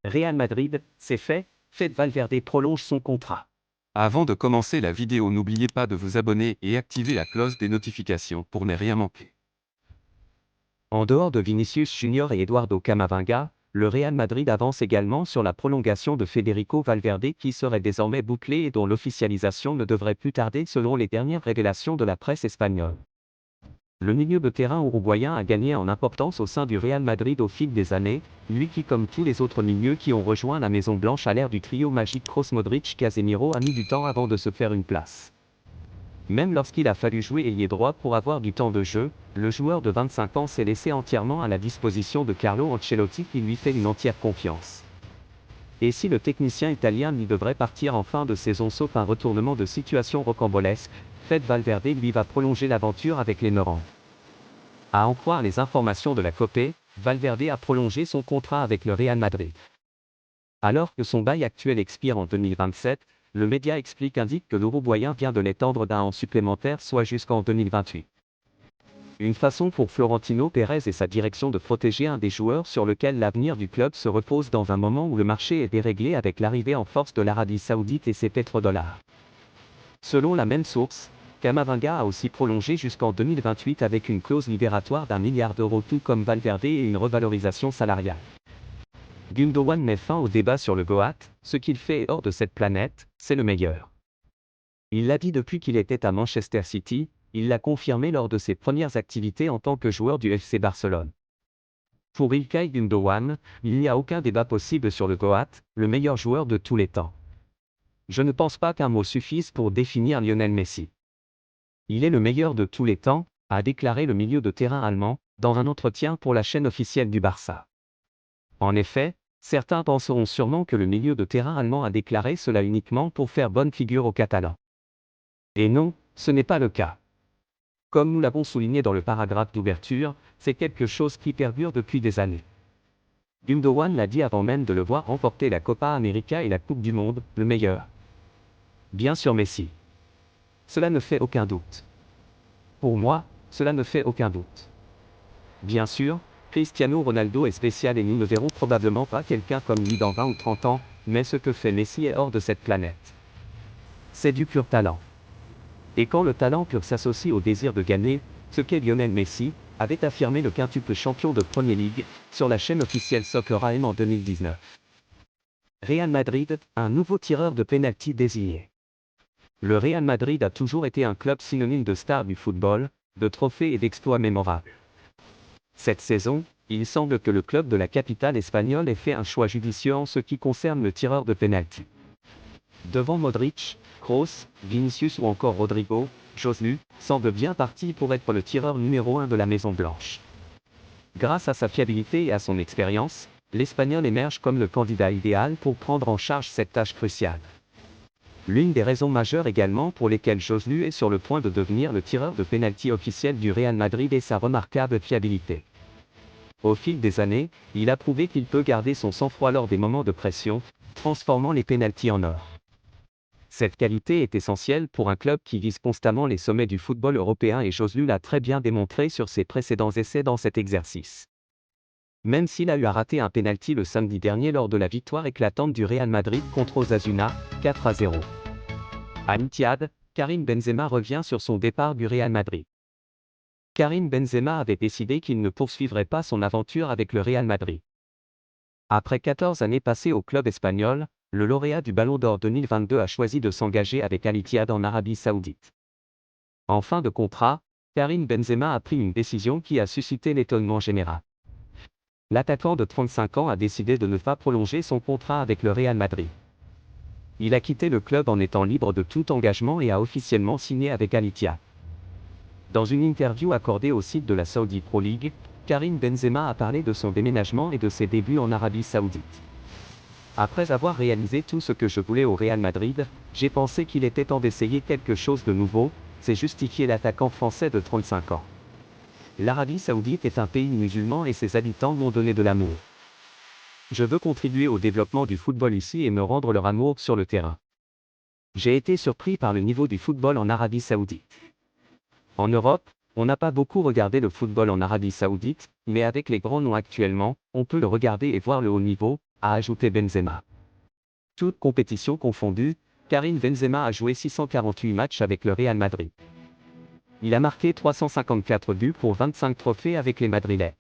Real Madrid, c'est fait, Fede Valverde prolonge son contrat. Avant de commencer la vidéo, n'oubliez pas de vous abonner et activer la cloche des notifications pour ne rien manquer. En dehors de Vinicius Junior et Eduardo Camavinga, le Real Madrid avance également sur la prolongation de Federico Valverde qui serait désormais bouclée et dont l'officialisation ne devrait plus tarder selon les dernières révélations de la presse espagnole. Le milieu de terrain uruguayen a gagné en importance au sein du Real Madrid au fil des années, lui qui comme tous les autres milieux qui ont rejoint la Maison Blanche à l'ère du trio magique Kroos-Modric-Casemiro a mis du temps avant de se faire une place. Même lorsqu'il a fallu jouer ailier droit pour avoir du temps de jeu, le joueur de 25 ans s'est laissé entièrement à la disposition de Carlo Ancelotti qui lui fait une entière confiance. Et si le technicien italien n'y devrait partir en fin de saison sauf un retournement de situation rocambolesque, Fede Valverde lui va prolonger l'aventure avec les Norans. À en croire les informations de la Copé, Valverde a prolongé son contrat avec le Real Madrid. Alors que son bail actuel expire en 2027, le média indique que l'Uruguayen vient de l'étendre d'un an supplémentaire soit jusqu'en 2028. Une façon pour Florentino Pérez et sa direction de protéger un des joueurs sur lequel l'avenir du club se repose dans un moment où le marché est déréglé avec l'arrivée en force de l'Arabie Saoudite et ses pétrodollars. Selon la même source, Camavinga a aussi prolongé jusqu'en 2028 avec une clause libératoire d'1 milliard d'euros tout comme Valverde et une revalorisation salariale. Gundogan met fin au débat sur le Goat, ce qu'il fait hors de cette planète, c'est le meilleur. Il l'a dit depuis qu'il était à Manchester City, il l'a confirmé lors de ses premières activités en tant que joueur du FC Barcelone. Pour Ilkay Gundogan, il n'y a aucun débat possible sur le Goat, le meilleur joueur de tous les temps. Je ne pense pas qu'un mot suffise pour définir Lionel Messi. Il est le meilleur de tous les temps, a déclaré le milieu de terrain allemand, dans un entretien pour la chaîne officielle du Barça. En effet, certains penseront sûrement que le milieu de terrain allemand a déclaré cela uniquement pour faire bonne figure aux Catalans. Et non, ce n'est pas le cas. Comme nous l'avons souligné dans le paragraphe d'ouverture, c'est quelque chose qui perdure depuis des années. Gundogan l'a dit avant même de le voir remporter la Copa América et la Coupe du Monde, le meilleur. Bien sûr Messi. Cela ne fait aucun doute. Pour moi, cela ne fait aucun doute. Bien sûr, Cristiano Ronaldo est spécial et nous ne verrons probablement pas quelqu'un comme lui dans 20 ou 30 ans, mais ce que fait Messi est hors de cette planète. C'est du pur talent. Et quand le talent pur s'associe au désir de gagner, ce qu'est Lionel Messi, avait affirmé le quintuple champion de Premier League, sur la chaîne officielle Soccer AM en 2019. Real Madrid, un nouveau tireur de pénalty désigné. Le Real Madrid a toujours été un club synonyme de star du football, de trophées et d'exploits mémorables. Cette saison, il semble que le club de la capitale espagnole ait fait un choix judicieux en ce qui concerne le tireur de pénalty. Devant Modric, Kroos, Vinicius ou encore Rodrigo, Joselu semble bien parti pour être le tireur numéro 1 de la Maison Blanche. Grâce à sa fiabilité et à son expérience, l'Espagnol émerge comme le candidat idéal pour prendre en charge cette tâche cruciale. L'une des raisons majeures également pour lesquelles Joselu est sur le point de devenir le tireur de pénalty officiel du Real Madrid est sa remarquable fiabilité. Au fil des années, il a prouvé qu'il peut garder son sang-froid lors des moments de pression, transformant les pénaltys en or. Cette qualité est essentielle pour un club qui vise constamment les sommets du football européen et Joselu l'a très bien démontré sur ses précédents essais dans cet exercice. Même s'il a eu à rater un pénalty le samedi dernier lors de la victoire éclatante du Real Madrid contre Osasuna, 4-0. À l'Etihad, Karim Benzema revient sur son départ du Real Madrid. Karim Benzema avait décidé qu'il ne poursuivrait pas son aventure avec le Real Madrid. Après 14 années passées au club espagnol, le lauréat du Ballon d'Or 2022 a choisi de s'engager avec Al Ittihad en Arabie Saoudite. En fin de contrat, Karim Benzema a pris une décision qui a suscité l'étonnement général. L'attaquant de 35 ans a décidé de ne pas prolonger son contrat avec le Real Madrid. Il a quitté le club en étant libre de tout engagement et a officiellement signé avec Al Ittihad. Dans une interview accordée au site de la Saudi Pro League, Karim Benzema a parlé de son déménagement et de ses débuts en Arabie Saoudite. Après avoir réalisé tout ce que je voulais au Real Madrid, j'ai pensé qu'il était temps d'essayer quelque chose de nouveau, c'est justifié l'attaquant français de 35 ans. L'Arabie Saoudite est un pays musulman et ses habitants m'ont donné de l'amour. Je veux contribuer au développement du football ici et me rendre leur amour sur le terrain. J'ai été surpris par le niveau du football en Arabie Saoudite. En Europe, on n'a pas beaucoup regardé le football en Arabie Saoudite, mais avec les grands noms actuellement, on peut le regarder et voir le haut niveau, a ajouté Benzema. Toutes compétitions confondues, Karim Benzema a joué 648 matchs avec le Real Madrid. Il a marqué 354 buts pour 25 trophées avec les Madrilènes.